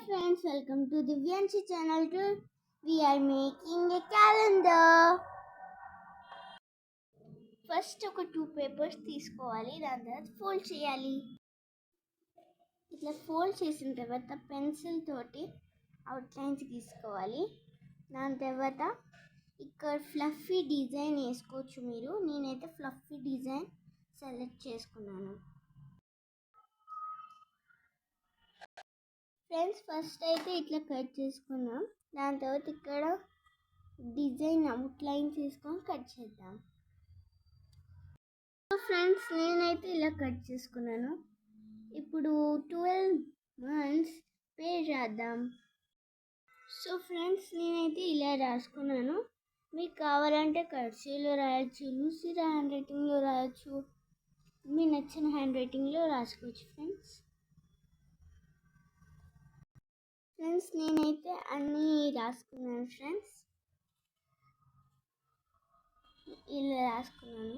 friends, welcome to Divyanshi channel. Today we are making a calendar. First ఒక 2 papers తీసుకోవాలి, దాని తర్వాత fold చేయాలి. ఇట్లా ఫోల్డ్ చేసిన తర్వాత పెన్సిల్ తోటి అవుట్లైన్స్ గీసుకోవాలి. దాని తర్వాత ఇక్కడ ఫ్లఫీ డిజైన్ వేసుకోవచ్చు మీరు. నేనైతే ఫ్లఫీ డిజైన్ సెలెక్ట్ చేసుకున్నాను. ఫ్రెండ్స్, ఫస్ట్ అయితే ఇట్లా కట్ చేసుకున్నాం. దాని తర్వాత ఇక్కడ డిజైన్ అవుట్లైన్ చేసుకొని కట్ చేద్దాం. సో ఫ్రెండ్స్, నేనైతే ఇలా కట్ చేసుకున్నాను. ఇప్పుడు 12 months పేరు రాద్దాం. సో ఫ్రెండ్స్, నేనైతే ఇలా రాసుకున్నాను. మీకు కావాలంటే కర్సీలో రాయొచ్చు, లూసీ హ్యాండ్ రైటింగ్లో రాయొచ్చు, మీ నచ్చిన హ్యాండ్ రైటింగ్లో రాసుకోవచ్చు. ఫ్రెండ్స్, నేనైతే అన్నీ రాసుకున్నాను. ఫ్రెండ్స్, ఇలా రాసుకున్నాను.